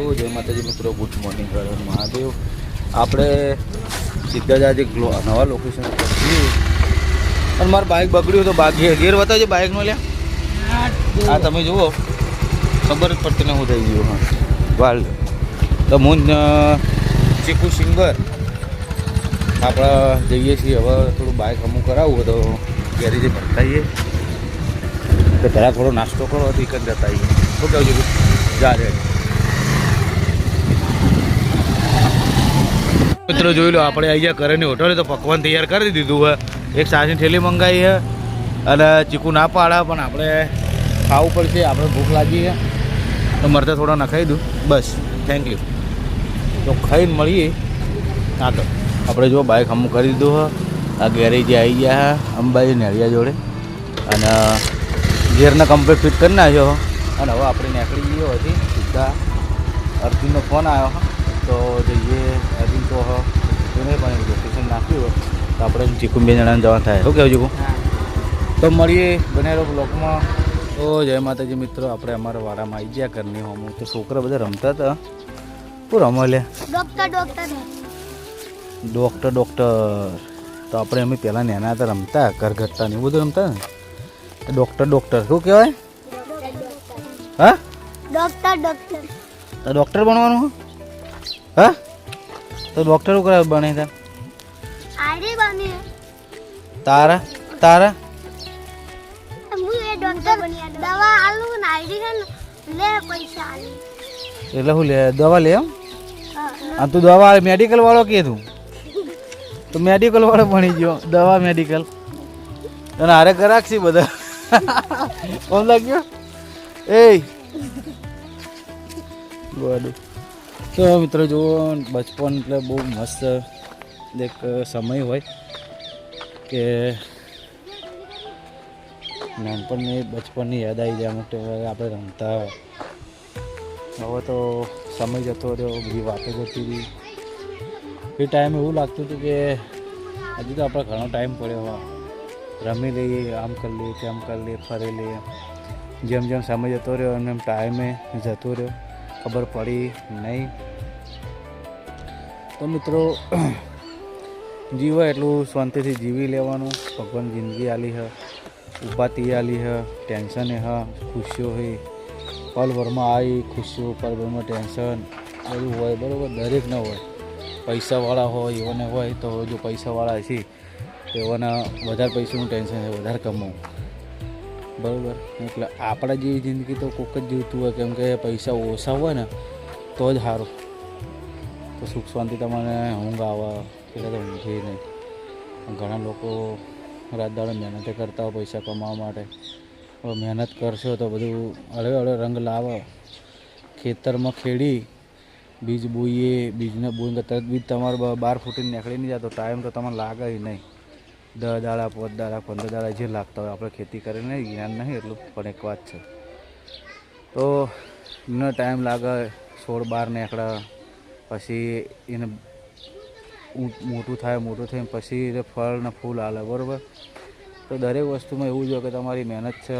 જય માતાજી મિત્રો, ગુડ મોર્નિંગ, હર હર મહાદેવ. આપણે સીધા જ આજે નવા લોકેશન પર છીએ અને મારું બાઇક બગડ્યું તો ગેર બતાવજો બાઇકનો લ્યા. હા તમે જુઓ, ખબર જ પડતી ને હું થઈ ગયું. હા વાલ તો હું ચીકુ સિંગર આપણે જઈએ છીએ. હવે થોડું બાઇક અમુક કરાવવું તો ગેરેજે ભરતાઈએ તો પહેલાં થોડો નાસ્તો કરો તો એક જ જતા આવીએ. શું કહું છું જા રે મિત્રો, જોઈ લો આપણે આવી ગયા ઘરેની હોટલે તો પકવાન તૈયાર કરી દીધું હોય. એક સાસની થેલી મંગાવી છે અને ચીકુ ના પાડા પણ આપણે ખાવું પડશે. આપણે ભૂખ લાગી છે તો મરતા થોડા નખાઈ દઉં બસ. Thank you. તો ખાઈને મળીએ. હા તો આપણે જો બાઇક અમુક કરી દીધું હોય. આ ગેરેજે આવી ગયા અંબાજી નેળિયા જોડે અને ગેરને કમ્પ્લીટ ફિટ કરી નાખ્યો. અને હવે આપણે નીકળી જઈએ હજી સીધા. અર્જુનનો ફોન આવ્યો તો જઈએ. અર્જુન તો એને પણ લોકેશન નાખ્યું હોય તો આપણે ચીકુ 2 જણાને જવા થાય. શું કહેવું ચીકુ? તો મળીએ બનેલો બ્લોકમાં. તો જય માતાજી મિત્રો, આપણે અમારા વાડામાં આવી ગયા ઘરની હોમ. તો છોકરા બધા રમતા હતા. શું રમો લે? ડૉક્ટર તો આપણે અમે પહેલાં નાના હતા રમતા ઘરઘટ્ટા ને એવું બધું રમતા ને. ડૉક્ટર શું કહેવાય? હા તો ડૉક્ટર બનવાનું? હા તો ડૉક્ટર શું કરે બને તારા તારા એટલે શું લે દવા લે એમ? હા તું દવા મેડિકલ વાળો કે તું તો મેડિકલ વાળો ભણી ગયો. દવા મેડિકલ અને હારે કરાકશી બધા. કોણ લાગ્યો એ ગોડું. તો મિત્રો જુઓ, બચપન એટલે બહુ મસ્ત એક સમય હોય કે નાનપણની બચપનની યાદ આવી જાય. અમુક આપણે રમતા. હવે તો સમય જતો રહ્યો, બધી વાતો જતી રહી. એ ટાઈમ એવું લાગતું હતું કે હજુ તો આપણે ઘણો ટાઈમ પડ્યો હોય. રમી લઈએ, આમ કરી લઈએ, તેમ કરી લઈએ, ફરી લઈએ. જેમ જેમ સમય જતો રહ્યો એમ એમ ટાઈમે જતો રહ્યો, ખબર પડી નહીં. તો મિત્રો જીવો એટલું શાંતિથી જીવી લેવાનું. ભગવાન જિંદગી આલી હ, ઉપાધિ આલી હ, ટેન્શન હ, ખુશીઓ હોય. પલભરમાં આવી ખુશીઓ, પલભરમાં ટેન્શન બધું હોય. બરાબર, દરેક ન હોય. પૈસાવાળા હોય એવાને હોય તો જો પૈસાવાળા છે તેઓને વધારે પૈસાનું ટેન્શન છે, વધારે કમાવું. બરાબર, એટલે આપણા જેવી જિંદગી તો કોઈક જ જીવતું હોય. કેમ કે પૈસા ઓછા હોય ને તો જ સારું. તો સુખ શાંતિ તમને ઊંઘ આવે એટલે તો ઊંઘે નહીં. ઘણા લોકો રાત દાડો મહેનત કરતા હોય પૈસા કમાવા માટે. હવે મહેનત કરશો તો બધું હળવે હળવે રંગ લાવે. ખેતરમાં ખેડી બીજ બોઈએ, બીજને બોઈને તરત બીજ તમારે 12 ફૂટીને નીકળી નહીં જાય તો ટાઈમ તો તમને લાગે નહીં. 10 દાડા 5 દાડા 15 દાડા જે લાગતા હોય. આપણે ખેતી કરીને જ્ઞાન નહીં એટલું, પણ એક વાત છે તો એનો ટાઈમ લાગે. 16 12 નીકળે પછી એને મોટું થાય. મોટું થઈને પછી એ ફળ ને ફૂલ આલે. બરાબર, તો દરેક વસ્તુમાં એવું જ હોય કે તમારી મહેનત છે.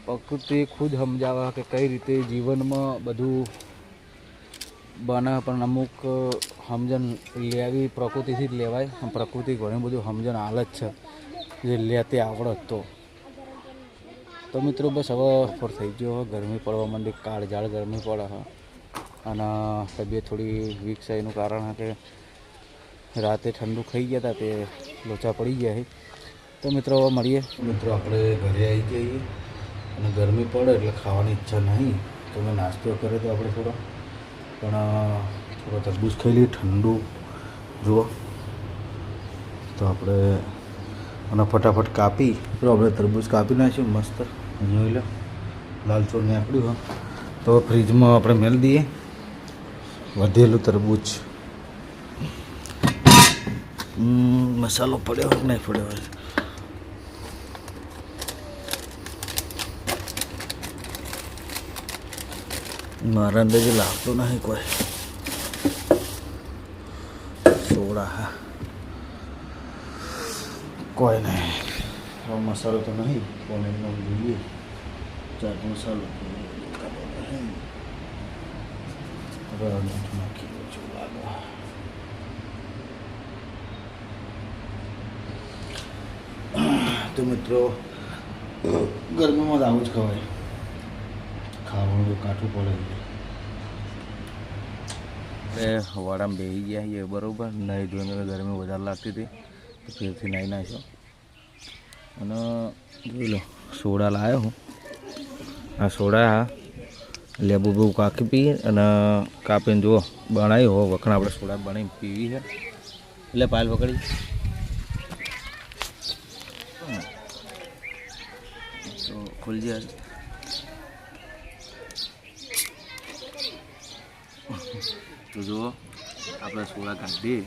પ્રકૃતિ ખુદ સમજાવે કે કઈ રીતે જીવનમાં બધું બને. પણ અમુક સમજણ લેવી પ્રકૃતિથી જ લેવાય. પ્રકૃતિ ઘણી બધું સમજણ હાલત છે જે લેતી આવડત. તો મિત્રો બસ હવે પર થઈ ગયો. ગરમી પડવા માંડી, કાળઝાળ ગરમી પડે અને તબિયત થોડી વીક છે. એનું કારણ કે રાતે ઠંડુ ખાઈ ગયા હતા તે લોચા પડી ગયા છે. તો મિત્રો હવે મળીએ. મિત્રો આપણે ઘરે આવી જઈએ અને ગરમી પડે એટલે ખાવાની ઈચ્છા નહીં. તો મેં નાસ્તો કર્યો તો આપણે થોડો તરબૂચ ખાઈ લઈએ ઠંડુ. જુઓ તો આપણે અને ફટાફટ કાપી તો આપણે તરબૂચ કાપી નાખ્યું મસ્ત. જોઈ લો લાલ ચોળ નીકળ્યું હોય તો ફ્રીજમાં આપણે મેળ દઈએ વધેલું તરબૂચ. મસાલો પડ્યો હોય નહીં પડ્યો હોય. મારા અંદર જે લાગતું નહીં કોઈ સોડા. હા કોઈ નહીં. મસાલો તો નહીં પણ જોઈએ ચાટ મસાલો નાખી દઉં છું આગળ. તો મિત્રો ગરમીમાં તો આવું જ ખવાય, ખાવાનું તો કાઠું પડે છે. વાડામાં બેસી ગયા છીએ બરાબર, નહીં ધોઈને ગરમી વધારે લાગતી હતી તો ફેરથી નાહી નાખ્યો. અને જોઈ લો સોડા લાવ્યો હું, આ સોડા હા લેબુ બહુ કાકી પીએ અને કાપીને જુઓ બનાવી હો વખણ આપણે સોડા બનાવીને પીવી છે. એટલે પાયલ પકડી તો ખુલજી આજે તો જુઓ આપણે સોડા કાઢીએ,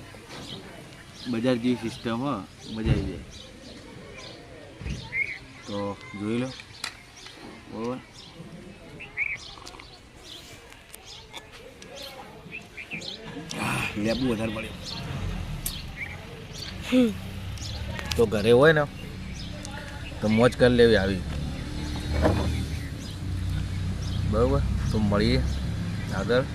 બજાર જેવી સિસ્ટમ હોય, મજા આવી જાય. તો જોઈ લો બરાબર. લેબુ વધારે પડ્યું તો ઘરે હોય ને તો મોજ કરી લેવી આવી બરાબર. તો મળીએ આગળ.